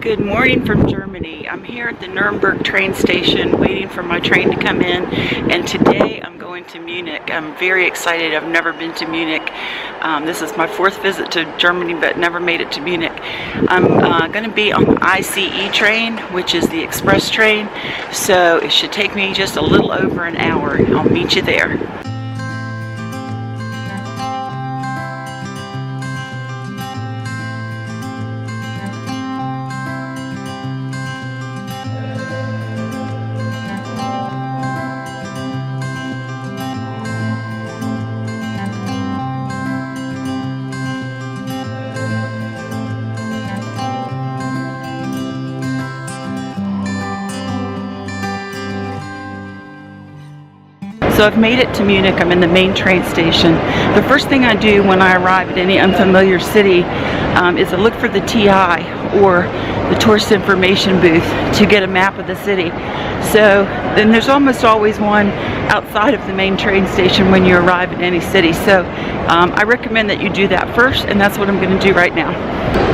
Good morning from Germany. I'm here at the Nuremberg train station waiting for my train to come in, and today I'm going to Munich. I'm very excited. I've never been to Munich. This is my fourth visit to Germany, but never made it to Munich. I'm going to be on the ICE train, which is the express train, so it should take me just a little over an hour. I'll meet you there. So I've made it to Munich. I'm in the main train station. The first thing I do when I arrive at any unfamiliar city is I look for the TI, or the tourist information booth, to get a map of the city. So then there's almost always one outside of the main train station when you arrive in any city. So I recommend that you do that first, and that's what I'm going to do right now.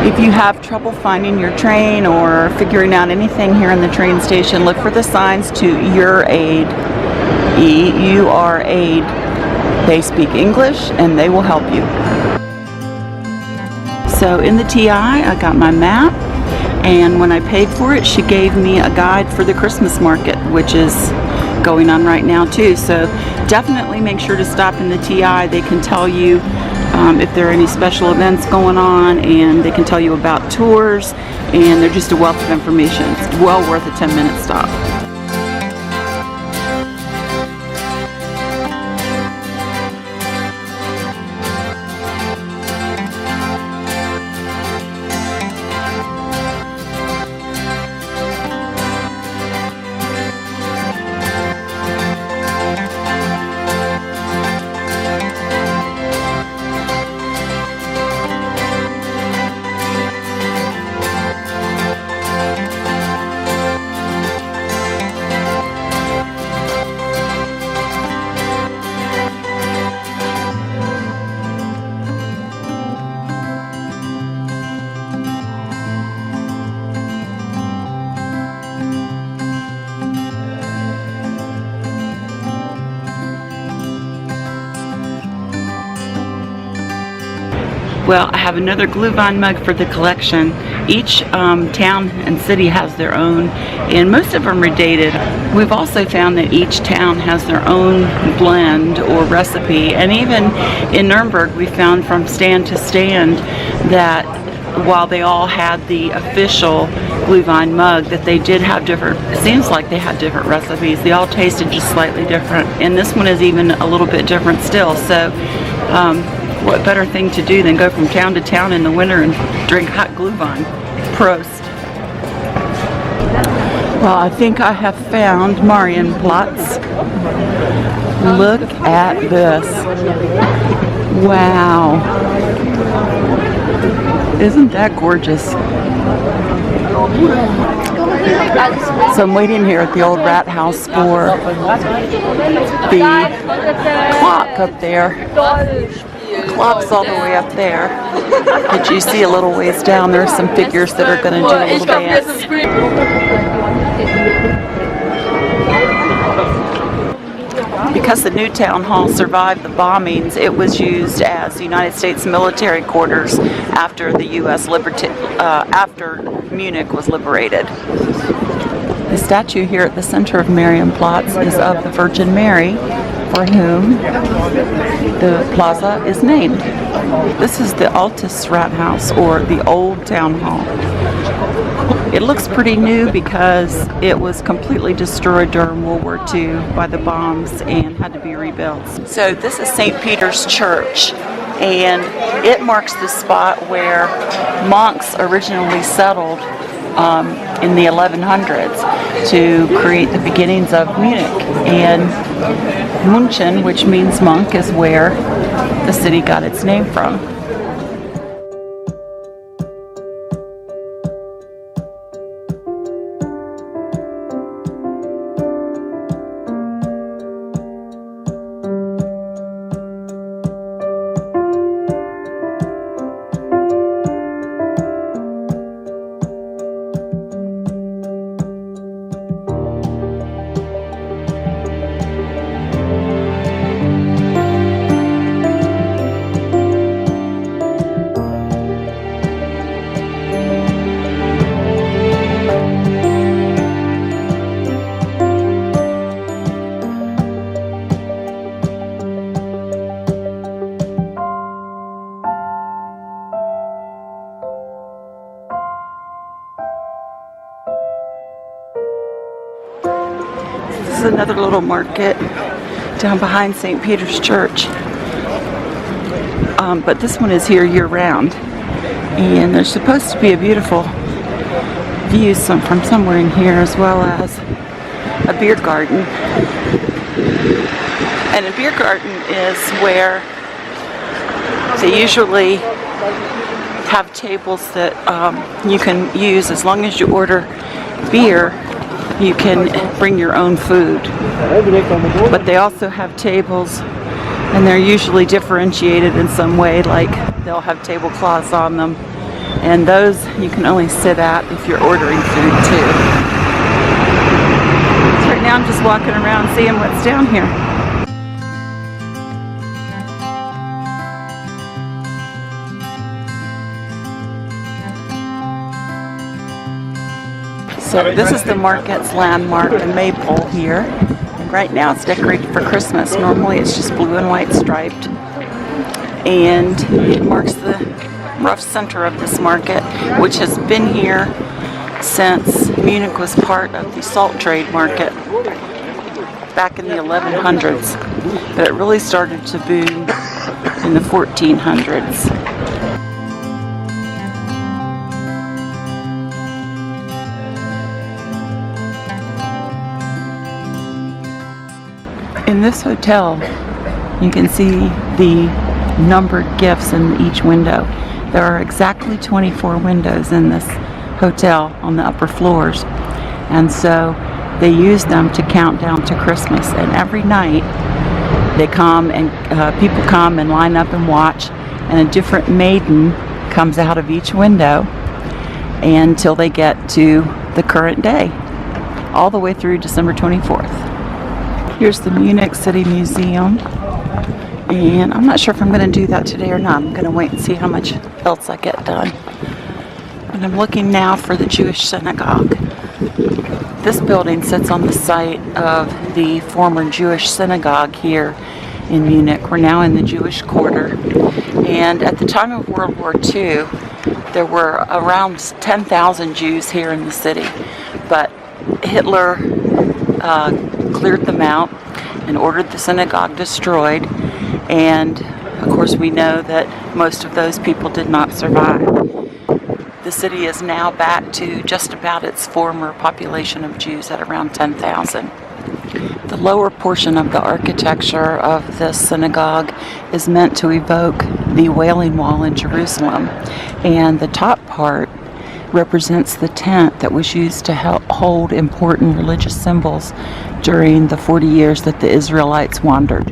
If you have trouble finding your train or figuring out anything here in the train station, look for the signs to Your Aid. E-U-R-Aid. They speak English and they will help you. So in the TI I got my map, and when I paid for it she gave me a guide for the Christmas market, which is going on right now too. So definitely make sure to stop in the TI. They can tell you if there are any special events going on, and they can tell you about tours, and they're just a wealth of information. It's well worth a 10-minute stop. Well, I have another Glühwein mug for the collection. Each town and city has their own, and most of them are dated. We've also found that each town has their own blend or recipe, and even in Nuremberg we found from stand to stand that while they all had the official Glühwein mug, that they did have different, it seems like they had different recipes. They all tasted just slightly different, and this one is even a little bit different still. So what better thing to do than go from town to town in the winter and drink hot Glühwein. Prost. Well, I think I have found Marienplatz. Look at this. Wow. Isn't that gorgeous? So I'm waiting here at the old rat house for the clock up there. Clock's all the way up there, but you see a little ways down there's some figures that are going to do a little dance. Because the new town hall survived the bombings, it was used as United States military quarters after the U.S. after Munich was liberated. The statue here at the center of Marienplatz is of the Virgin Mary, for whom the plaza is named. This is the Altes Rathaus, or the old town hall. It looks pretty new because it was completely destroyed during World War II by the bombs and had to be rebuilt. So this is St. Peter's Church, and it marks the spot where monks originally settled in the 1100s to create the beginnings of Munich. And München, which means monk, is where the city got its name from. is another little market down behind St. Peter's Church. But this one is here year-round. And there's supposed to be a beautiful view from somewhere in here, as well as a beer garden. And a beer garden is where they usually have tables that you can use. As long as you order beer, you can bring your own food. But they also have tables, and they're usually differentiated in some way, like they'll have tablecloths on them, and those you can only sit at if you're ordering food too. So right now I'm just walking around seeing what's down here. So this is the market's landmark, the Maypole here. Right now it's decorated for Christmas. Normally it's just blue and white striped. And it marks the rough center of this market, which has been here since Munich was part of the salt trade market back in the 1100s. But it really started to boom in the 1400s. In this hotel, you can see the numbered gifts in each window. There are exactly 24 windows in this hotel on the upper floors, and so they use them to count down to Christmas. And every night they come and people come and line up and watch, and a different maiden comes out of each window until they get to the current day, all the way through December 24th. Here's the Munich City Museum, and I'm not sure if I'm going to do that today or not. I'm going to wait and see how much else I get done. And I'm looking now for the Jewish synagogue. This building sits on the site of the former Jewish synagogue here in Munich. We're now in the Jewish quarter, and at the time of World War II, there were around 10,000 Jews here in the city, but Hitler cleared them out and ordered the synagogue destroyed, and of course we know that most of those people did not survive. The city is now back to just about its former population of Jews at around 10,000. The lower portion of the architecture of this synagogue is meant to evoke the Wailing Wall in Jerusalem, and the top part represents the tent that was used to hold important religious symbols during the 40 years that the Israelites wandered.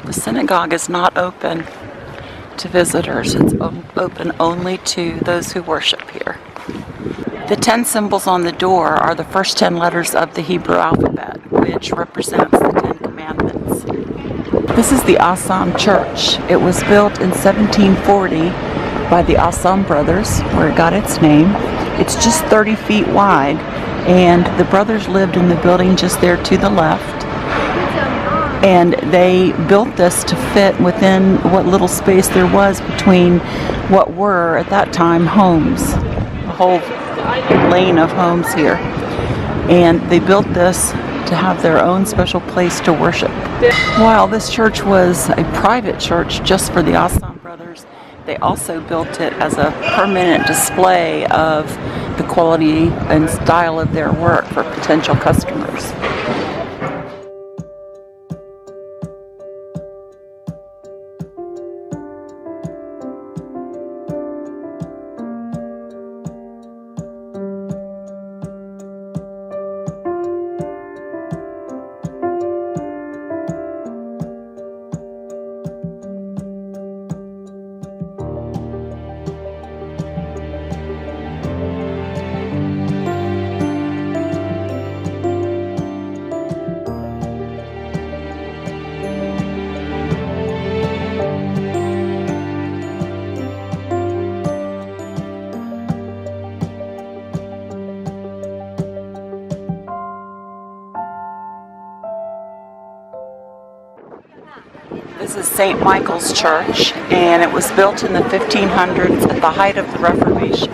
The synagogue is not open to visitors. It's open only to those who worship here. The 10 symbols on the door are the first 10 letters of the Hebrew alphabet, which represents the 10 commandments. This is the Assam Church. It was built in 1740 by the Assam brothers, where it got its name. It's just 30 feet wide, and the brothers lived in the building just there to the left. And they built this to fit within what little space there was between what were, at that time, homes. A whole lane of homes here. And they built this to have their own special place to worship. While this church was a private church just for the Assam brothers, they also built it as a permanent display of the quality and style of their work for potential customers. This is St. Michael's Church, and it was built in the 1500s at the height of the Reformation.